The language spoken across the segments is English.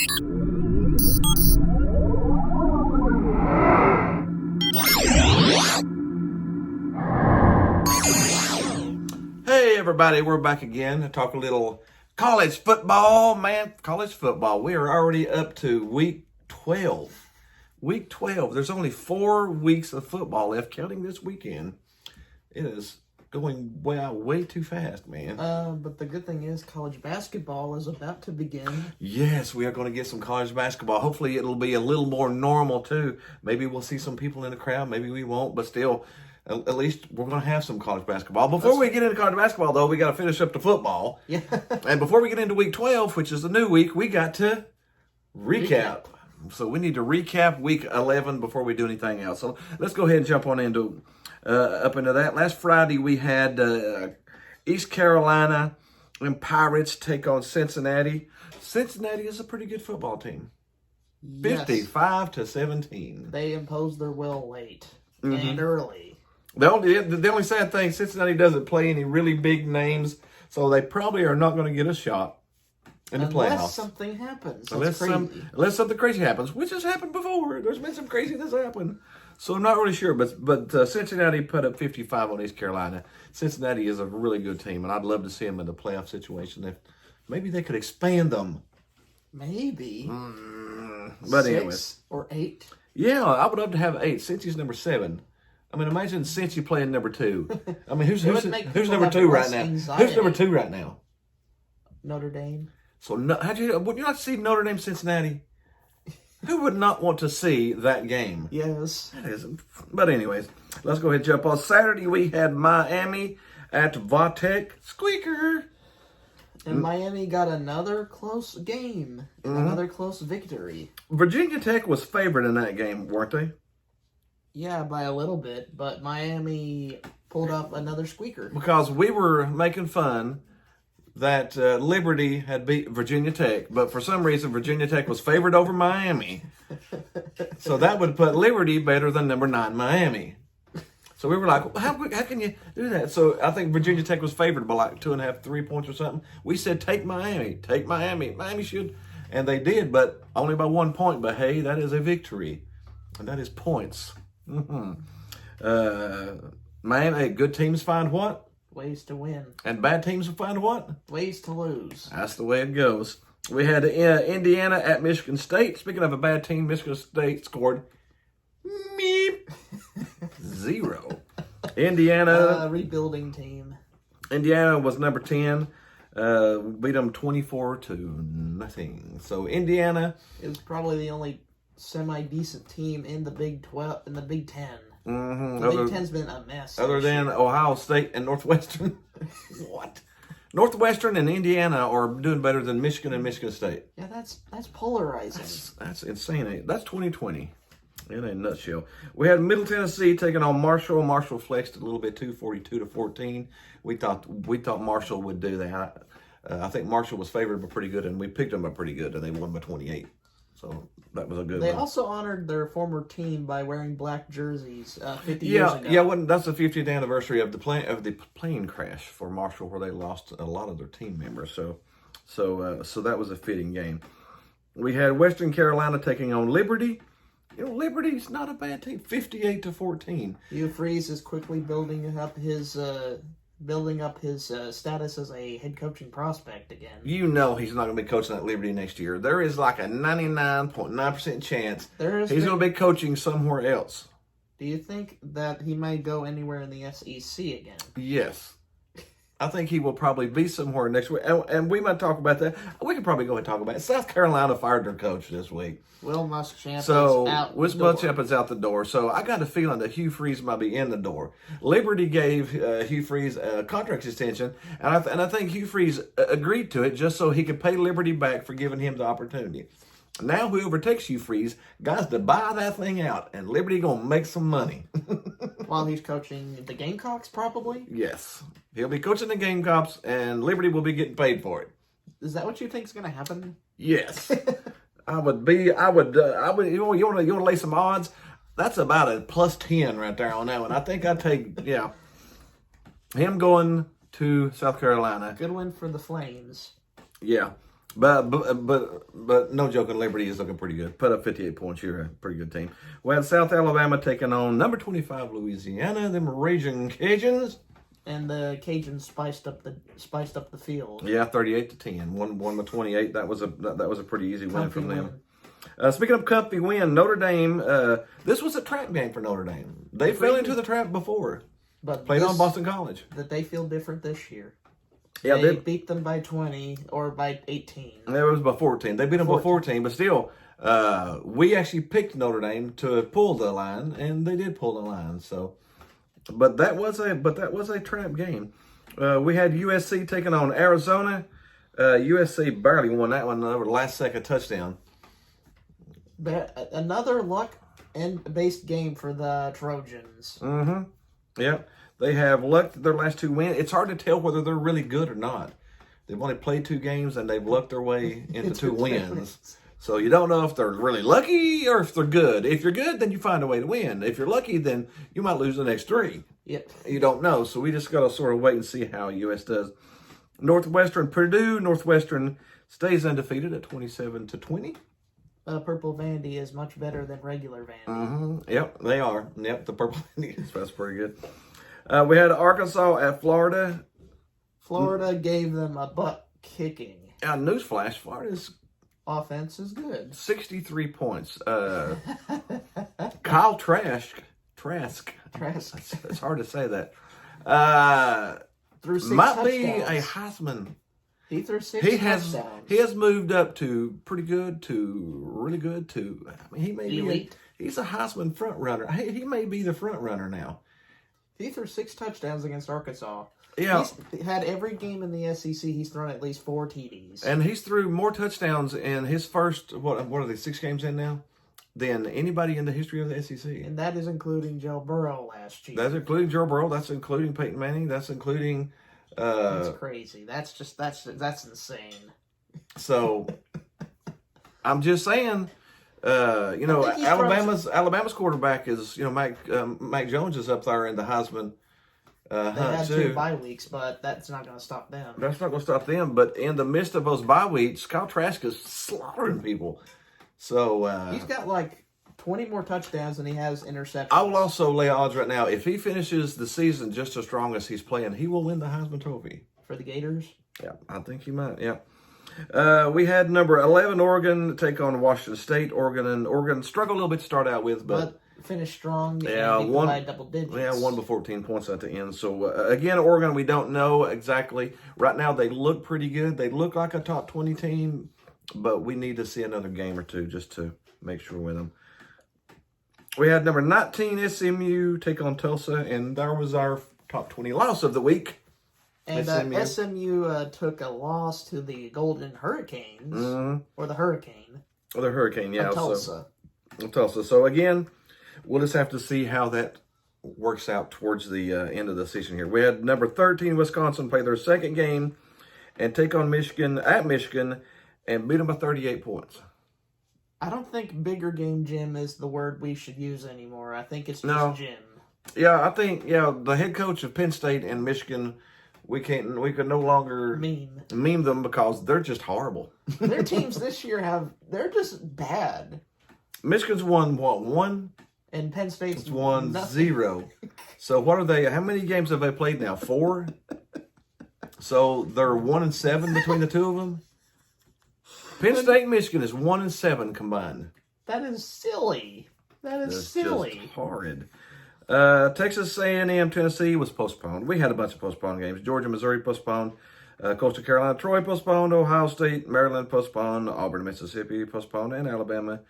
Hey everybody, we're back again to talk a little college football. Man, college football. We are already up to week 12. Week 12. There's only 4 weeks of football left, counting this weekend. It is going way too fast, man. But the good thing is college basketball is about to begin. Yes, we are going to get some college basketball. Hopefully it'll be a little more normal too. Maybe we'll see some people in the crowd. Maybe we won't, but still, at least we're going to have some college basketball. Before we get into college basketball, though, we got to finish up the football. Yeah. And before we get into week 12, which is the new week, we got to recap. So we need to recap week 11 before we do anything else. So let's go ahead and jump on into that. Last Friday we had East Carolina and Pirates take on Cincinnati. Cincinnati is a pretty good football team. Yes. 55-17. They imposed their will late and early. The only sad thing, Cincinnati doesn't play any really big names, so they probably are not going to get a shot in the playoffs. Unless something happens. Unless something crazy happens, which has happened before. There's been some crazy that's happened. So I'm not really sure, but Cincinnati put up 55 on East Carolina. Cincinnati is a really good team, and I'd love to see them in the playoff situation. If maybe they could expand them. Maybe. But 6 anyways. or 8. Yeah, I would love to have 8. Cincy's number 7. I mean, imagine Cincy playing number 2. I mean, who's number 2 right now? Anxiety. Who's number 2 right now? Notre Dame. So would you not see Notre Dame Cincinnati? Who would not want to see that game? Yes. That is, but anyways, let's go ahead and jump on. Saturday we had Miami at Vatech. Squeaker. And Miami got another close game. Another close victory. Virginia Tech was favored in that game, weren't they? Yeah, by a little bit, but Miami pulled up another squeaker. Because we were making fun that Liberty had beat Virginia Tech, but for some reason Virginia Tech was favored over Miami. So that would put Liberty better than number 9 Miami. So we were like, how can you do that? So I think Virginia Tech was favored by like 2.5, 3 points or something. We said, take Miami. Miami should. And they did, but only by 1 point. But hey, that is a victory. And that is points. Miami, good teams find what? Ways to win. And bad teams find what? Ways to lose. That's the way it goes. We had Indiana at Michigan State. Speaking of a bad team, Michigan State scored 0. Indiana. Rebuilding team. Indiana was number 10. Beat them 24-0. So Indiana is probably the only semi-decent team in the Big 12, in the Big 10. Mm-hmm. The Big 10's been a mess. Other than Ohio State and Northwestern. What? Northwestern and Indiana are doing better than Michigan and Michigan State. Yeah, that's polarizing. That's insane. That's 2020 in a nutshell. We had Middle Tennessee taking on Marshall. Marshall flexed a little bit too, 42-14. We thought Marshall would do that. I think Marshall was favored by pretty good, and we picked them up pretty good, and they won by 28. So that was a good one. They also honored their former team by wearing black jerseys 50 years ago. Yeah, that's the 50th anniversary of the plane crash for Marshall, where they lost a lot of their team members. So that was a fitting game. We had Western Carolina taking on Liberty. You know, Liberty's not a bad team. 58-14. Hugh Freeze is quickly building up his status as a head coaching prospect again. You know he's not going to be coaching at Liberty next year. There is like a 99.9% chance he's going to be coaching somewhere else. Do you think that he might go anywhere in the SEC again? Yes. I think he will probably be somewhere next week. And we might talk about that. We could probably go and talk about it. South Carolina fired their coach this week. Will Muschamp is out the door. Muschamp is out the door. So I got a feeling that Hugh Freeze might be in the door. Liberty gave Hugh Freeze a contract extension, and I think Hugh Freeze agreed to it just so he could pay Liberty back for giving him the opportunity. Now whoever takes Hugh Freeze got to buy that thing out, and Liberty going to make some money. While he's coaching the Gamecocks, probably? Yes. He'll be coaching the Gamecocks, and Liberty will be getting paid for it. Is that what you think is going to happen? Yes. I would, you want to lay some odds? That's about a plus 10 right there on that one. I think I'd take, him going to South Carolina. Good win for the Flames. Yeah. But no joking, Liberty is looking pretty good. Put up 58 points. You're a pretty good team. We had South Alabama taking on number 25 Louisiana, them Raging Cajuns. And the Cajuns spiced up the field. Yeah, 38-10. Won the 28. That was a pretty easy win Comfy from them. win. Speaking of comfy win, Notre Dame. This was a trap game for Notre Dame. They fell into the trap before. But Played on Boston College. That they feel different this year. Yeah, they beat them by 20 or by 18. It was by 14. They beat them by 14, but still, we actually picked Notre Dame to pull the line, and they did pull the line. So, but that was a trap game. We had USC taking on Arizona. USC barely won that one over the last second touchdown. Another luck and based game for the Trojans. Mm-hmm. Yep. They have lucked their last two wins. It's hard to tell whether they're really good or not. They've only played 2 games and they've lucked their way into 2 wins. So you don't know if they're really lucky or if they're good. If you're good, then you find a way to win. If you're lucky, then you might lose the next 3. Yep. You don't know. So we just got to sort of wait and see how US does. Northwestern, Purdue. Northwestern stays undefeated at 27-20. Purple Vandy is much better than regular Vandy. Mm-hmm. Yep, they are. Yep, the Purple Vandy. That's pretty good. We had Arkansas at Florida. Florida gave them a butt kicking. Newsflash, Florida's offense is good. 63 points. Kyle Trask. It's hard to say that. Threw 6 might touchdowns. be a Heisman. He threw 6 touchdowns. He has moved up to pretty good to really good to. I mean, he may elite. He's a Heisman front runner. He may be the front runner now. He threw 6 touchdowns against Arkansas. Yeah. He's had every game in the SEC. He's thrown at least 4 TDs. And he's threw more touchdowns in his first, what are they, 6 games in now? Than anybody in the history of the SEC. And that is including Joe Burrow last year. That's including Joe Burrow. That's including Peyton Manning. That's including... that's crazy. That's insane. So, I'm just saying... Alabama's quarterback is, Mac Jones is up there in the Heisman They had too. 2 bye weeks, but that's not going to stop them. That's not going to stop them. But in the midst of those bye weeks, Kyle Trask is slaughtering people. So he's got like 20 more touchdowns than he has interceptions. I will also lay odds right now. If he finishes the season just as strong as he's playing, he will win the Heisman Trophy. For the Gators? Yeah, I think he might. Yeah. We had number 11 Oregon take on Washington State. Oregon struggled a little bit to start out with, but finished strong. Yeah, and won by double digits. Yeah, won by 14 points at the end. So again, Oregon, we don't know exactly. Right now, they look pretty good. They look like a top 20 team, but we need to see another game or two just to make sure with them. We had number 19 SMU take on Tulsa, and that was our top 20 loss of the week. And SMU took a loss to the Golden Hurricanes, or the Hurricane. Or the Hurricane, yeah. Tulsa. Tulsa. So again, we'll just have to see how that works out towards the end of the season here. We had number 13 Wisconsin play their second game and take on Michigan at Michigan and beat them by 38 points. I don't think bigger game Jim is the word we should use anymore. I think it's just Jim. Yeah, I think the head coach of Penn State and Michigan, we can no longer meme them because they're just horrible. Their teams this year they're just bad. Michigan's won what, 1? And Penn State's won nothing. 0. So what are they? How many games have they played now? 4. So they're 1-7 between the two of them. Penn State and Michigan is 1-7 combined. That is silly. That's silly. Just horrid. Texas A&M Tennessee was postponed. We had a bunch of postponed games. Georgia, Missouri postponed. Coastal Carolina, Troy postponed. Ohio State, Maryland postponed. Auburn, Mississippi postponed. And Alabama,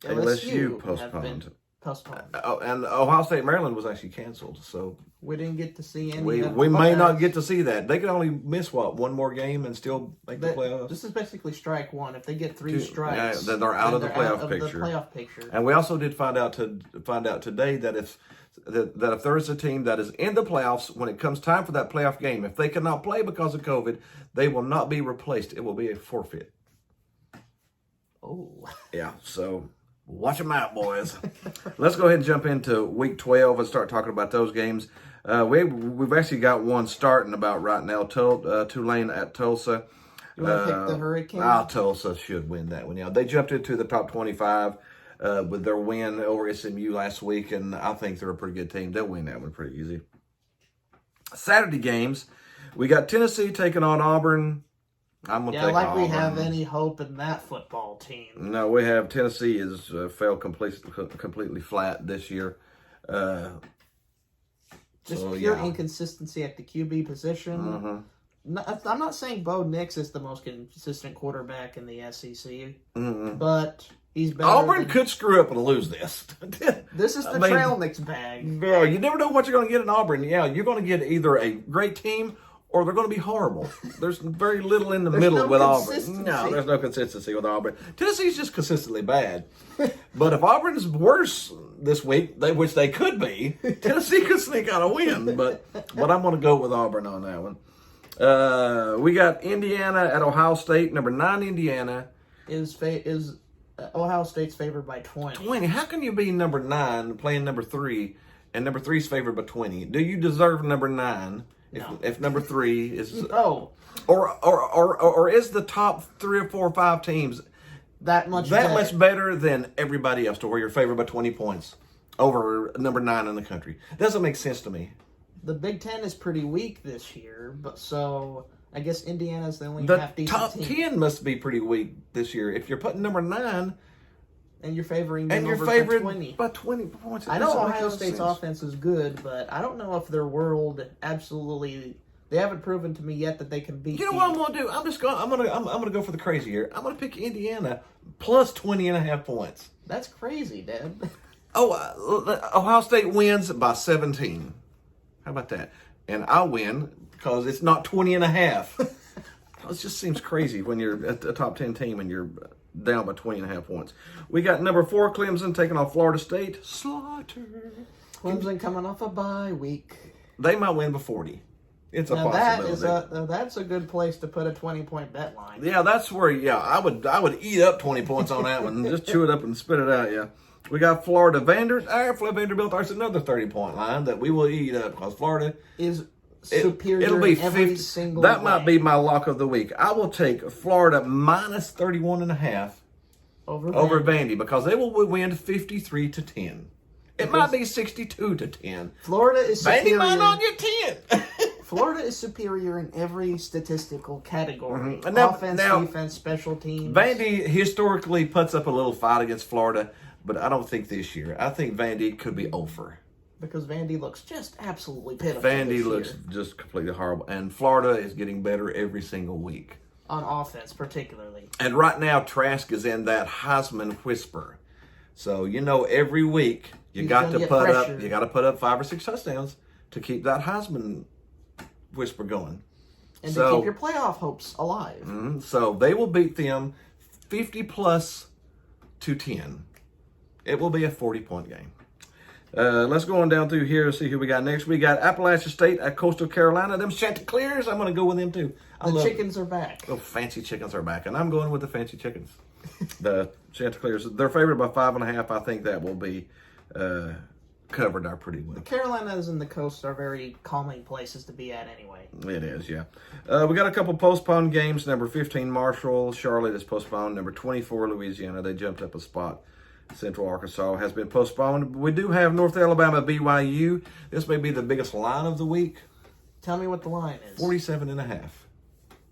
LSU postponed. And Ohio State, Maryland was actually canceled. So we didn't get to see any. We may not get to see that. They could only miss one more game and still make the playoffs. This is basically strike one. If they get 3 strikes, then they're out of the playoff picture. And we also did find out today that if there is a team that is in the playoffs when it comes time for that playoff game, if they cannot play because of COVID, they will not be replaced. It will be a forfeit. Oh. Yeah. So. Watch them out, boys. Let's go ahead and jump into Week 12 and start talking about those games. We've actually got one starting about right now, Tulane at Tulsa. You want to pick the Hurricanes? Tulsa should win that one. Yeah, they jumped into the top 25 with their win over SMU last week, and I think they're a pretty good team. They'll win that one pretty easy. Saturday games, we got Tennessee taking on Auburn. I'm gonna take Auburn. We have any hope in that football team. No, we have Tennessee is fell completely flat this year. Just pure inconsistency at the QB position. Mm-hmm. I'm not saying Bo Nix is the most consistent quarterback in the SEC, mm-hmm. but he's better. Auburn could screw up and lose this. This is the trail mix bag. Bro, you never know what you're going to get in Auburn. Yeah, you're going to get either a great team or they're going to be horrible. There's very little in the middle with Auburn. No, there's no consistency with Auburn. Tennessee's just consistently bad. But if Auburn's worse this week, which they could be, Tennessee could sneak out a win. But I'm going to go with Auburn on that one. We got Indiana at Ohio State. Number 9, Indiana. Is Ohio State's favored by 20. 20. How can you be number 9 playing number 3 and number 3 is favored by 20? Do you deserve number 9 if number 3 is no? Or is the top 3 or 4 or 5 teams that much better than everybody else to where you're favored by 20 points over number 9 in the country? Doesn't make sense to me. The Big Ten is pretty weak this year, but so I guess Indiana's the only half decent top team. 10 must be pretty weak this year. If you're putting number 9 and you're favoring them and you're favored by 20 points, I know Ohio State's offense is good, but I don't know if their world absolutely. They haven't proven to me yet that they can beat. You know what I'm going to do? I'm going to go for the crazy here. I'm going to pick Indiana plus 20.5 points. That's crazy, Dad. Ohio State wins by 17. How about that? And I'll win because it's not 20.5. It just seems crazy when you're at the top 10 team and you're down by 20.5 points. We got number 4 Clemson taking on Florida State. Slaughter. Clemson coming off a bye week. They might win by 40. It's a possibility. That's a good place to put a 20-point bet line. Yeah, that's where. Yeah, I would eat up 20 points on that one. Just chew it up and spit it out. Yeah. We got Florida Vanderbilt. There's another 30-point line that we will eat up because Florida is superior. It'll be in every single That way. might be my lock of the week. I will take Florida minus 31.5 over Vandy because they will win 53-10. It might be 62-10. Florida is superior. Vandy might not get 10. Florida is superior in every statistical category. Mm-hmm. Offense, defense, special teams. Vandy historically puts up a little fight against Florida, but I don't think this year. I think Vandy could be over. Because Vandy looks just absolutely pitiful. Vandy looks just completely horrible. And Florida is getting better every single week. On offense, particularly. And right now, Trask is in that Heisman whisper. So, every week you got to put up 5 or 6 touchdowns to keep that Heisman whisper going. And to keep your playoff hopes alive. Mm-hmm. So they will beat them 50+ to 10. It will be a 40-point game. Let's go on down through here and see who we got next. We got Appalachian State at Coastal Carolina. Them Chanticleers, I'm going to go with them too. The chickens are back. Oh, fancy chickens are back. And I'm going with the fancy chickens. The Chanticleers, they're favored by 5.5. I think that will be covered out pretty well. The Carolinas and the coast are very calming places to be at anyway. It is, yeah. We got a couple postponed games. Number 15, Marshall. Charlotte is postponed. Number 24, Louisiana. They jumped up a spot. Central Arkansas has been postponed. We do have North Alabama, BYU. This may be the biggest line of the week. Tell me what the line is. 47.5.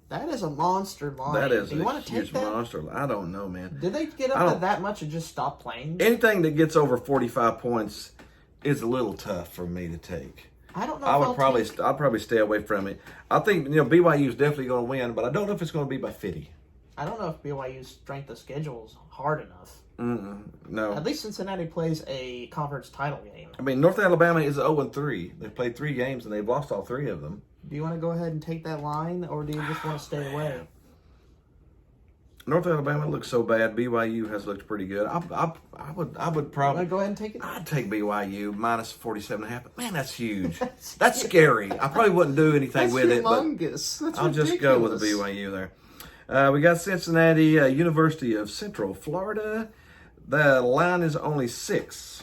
That is a monster line. That is Do you a want to huge take that? monster. I don't know, man. Did they get up to that much and just stop playing? Anything that gets over 45 points is a little tough for me to take. I don't know. I'll probably stay away from it. I think BYU is definitely going to win, but I don't know if it's going to be by 50. I don't know if BYU's strength of schedule is hard enough. No. At least Cincinnati plays a conference title game. I mean, North Alabama is 0-3. They've played 3 games and they've lost all 3 of them. Do you want to go ahead and take that line, or do you just want to stay away? North Alabama looks so bad. BYU has looked pretty good. I would probably go ahead and take it. I'd take BYU minus 47.5. But man, that's huge. That's scary. I probably wouldn't do anything with it. Humongous. But I'll just go with the BYU there. We got Cincinnati, University of Central Florida. The line is only 6.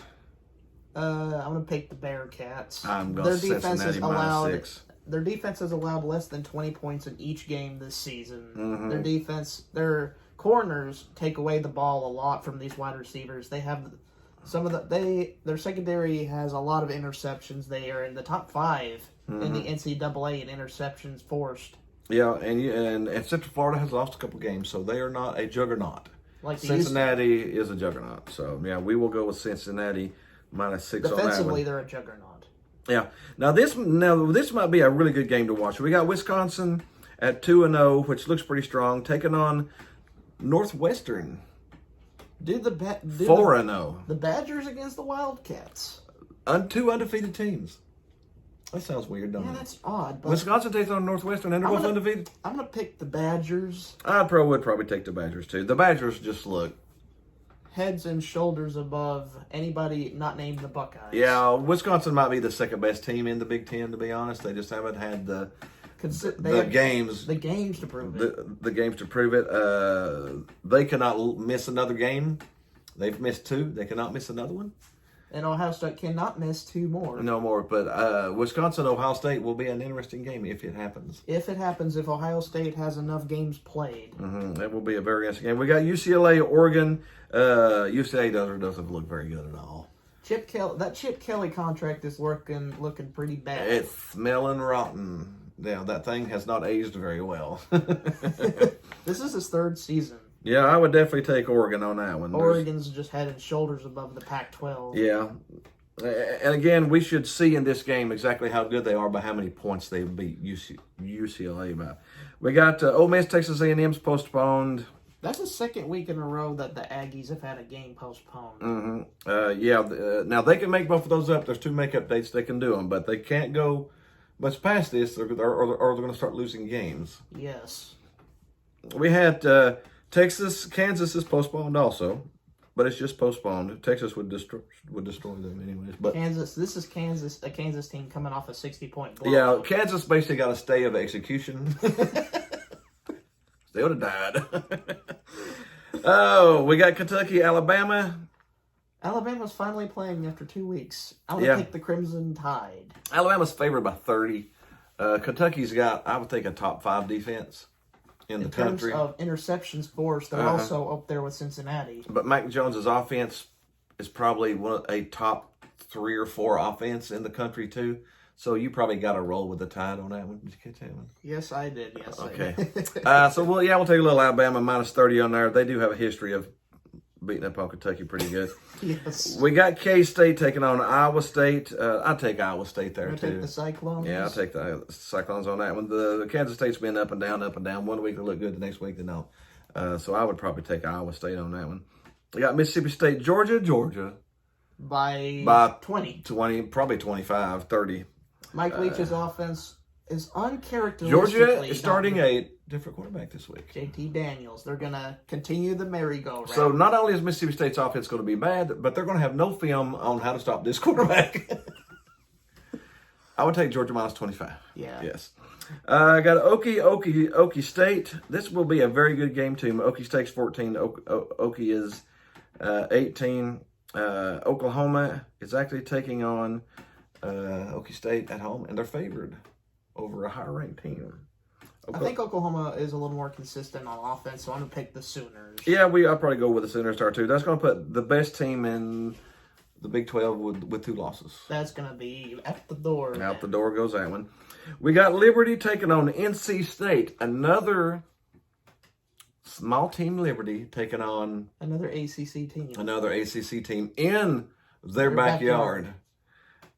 I'm going to pick the Bearcats. I'm going to Cincinnati minus 6. their defense has allowed less than 20 points in each game this season. Mm-hmm. Their defense, their corners take away the ball a lot from these wide receivers. They have their secondary has a lot of interceptions. They are in the top 5 in the NCAA in interceptions forced. Yeah, and Central Florida has lost a couple games, so they are not a juggernaut. Like Cincinnati is a juggernaut. So, yeah, we will go with Cincinnati -6 on that one. Defensively, they're a juggernaut. Yeah. Now this might be a really good game to watch. We got Wisconsin at 2-0, which looks pretty strong, taking on Northwestern 4-0. The Badgers against the Wildcats. 2 undefeated teams. That sounds weird, don't it? Yeah, that's odd. But Wisconsin takes on Northwestern, and they're both undefeated. I'm gonna pick the Badgers. I would probably take the Badgers too. The Badgers just look Heads and shoulders above anybody not named the Buckeyes. Yeah, Wisconsin might be the second best team in the Big Ten, to be honest. They just haven't had the games. The games to prove it. The games to prove it. They cannot miss another game. They've missed 2. They cannot miss another one. And Ohio State cannot miss 2 more. No more. But Wisconsin-Ohio State will be an interesting game if it happens. If Ohio State has enough games played. Mm-hmm. That will be a very interesting game. We got UCLA, Oregon. UCLA doesn't look very good at all. Chip Kelly contract is looking pretty bad. It's smelling rotten. Yeah, that thing has not aged very well. This is his 3rd season. Yeah, I would definitely take Oregon on that one. Oregon's just head and shoulders above the Pac-12. Yeah. And again, we should see in this game exactly how good they are by how many points they beat UCLA by. We got Ole Miss, Texas A&M's postponed. That's the 2nd week in a row that the Aggies have had a game postponed. Mm-hmm. Now, they can make both of those up. There's 2 makeup dates. They can do them, but they can't go much past this or they're going to start losing games. Yes. We had Kansas is postponed also, but it's just postponed. Texas would destroy them anyways. But this is a Kansas team coming off a 60-point blowout. Yeah, Kansas basically got a stay of execution. They would have died. Oh, we got Kentucky, Alabama. Alabama's finally playing after 2 weeks. I'm going to pick the Crimson Tide. Alabama's favored by 30. Kentucky's got, I would think, a top 5 defense in the country. In terms of interceptions forced, they're also up there with Cincinnati. But Mac Jones's offense is probably a top 3 or 4 offense in the country, too. So you probably got to roll with the Tide on that one. Did you catch that one? Yes, I did. Yes, okay. I did. So we'll take a little Alabama -30 on there. They do have a history of beating up on Kentucky pretty good. Yes. We got K-State taking on Iowa State. I'll take Iowa State there, too. Take the Cyclones? Yeah, I'll take the Cyclones on that one. The Kansas State's been up and down, up and down. 1 week they look good, the next week they don't. So I would probably take Iowa State on that one. We got Mississippi State, Georgia. By 20. 20, probably 25, 30. Mike Leach's offense is uncharacteristically... Georgia is starting a different quarterback this week. JT Daniels. They're going to continue the merry-go-round. So not only is Mississippi State's offense going to be bad, but they're going to have no film on how to stop this quarterback. I would take Georgia -25. Yeah. Yes. I got Okie State. This will be a very good game, too. Okie State's 14. Okie is 18. Oklahoma is actually taking on Okie State at home, and they're favored over a higher-ranked team. I think Oklahoma is a little more consistent on offense, so I'm going to pick the Sooners. Yeah, I'll probably go with the Sooners there, too. That's going to put the best team in the Big 12 with 2 losses. That's going to be out the door. Out the door goes that one. We got Liberty taking on NC State. Another small team, Liberty, taking on another ACC team. Another ACC team in their backyard.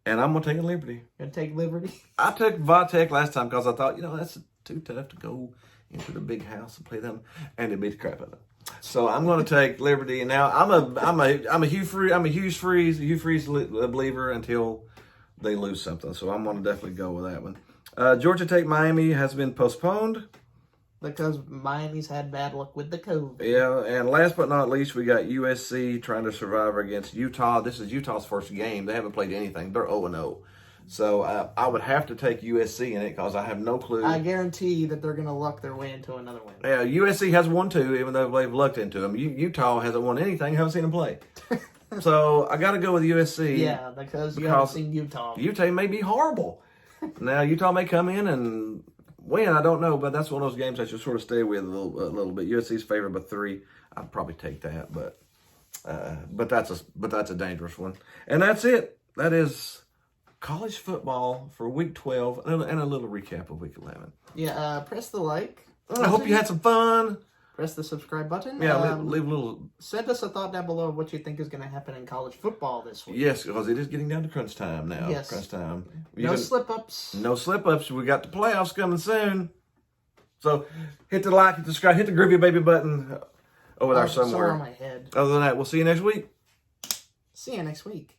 And I'm going to take Liberty. Going to take Liberty? I took Vatech last time because I thought, that's too tough to go into the big house and play them, and it beat the crap out of them. So I'm going to take Liberty. And now I'm a Hugh Freeze believer until they lose something. So I'm going to definitely go with that one. Georgia Tech Miami has been postponed because Miami's had bad luck with the COVID. Yeah, and last but not least, we got USC trying to survive against Utah. This is Utah's first game. They haven't played anything. They're 0-0. So I would have to take USC in it because I have no clue. I guarantee that they're going to luck their way into another win. Yeah, USC has won 2, even though they've lucked into them. Utah hasn't won anything. Haven't seen them play. So I got to go with USC. Yeah, because you haven't seen Utah. Utah may be horrible. Now Utah may come in and win. I don't know, but that's one of those games I should sort of stay with a little bit. USC's favored by 3. I'd probably take that, but that's a dangerous one. And that's it. That is college football for Week 12 and a little recap of Week 11. Yeah, press the like. I hope you had some fun. Press the subscribe button. Yeah, leave a little. Send us a thought down below of what you think is going to happen in college football this week. Yes, because it is getting down to crunch time now. Yes. Crunch time. No slip-ups. No slip-ups. We got the playoffs coming soon. So hit the like, hit the subscribe, hit the groovy baby button over there somewhere. On my head. Other than that, we'll see you next week. See you next week.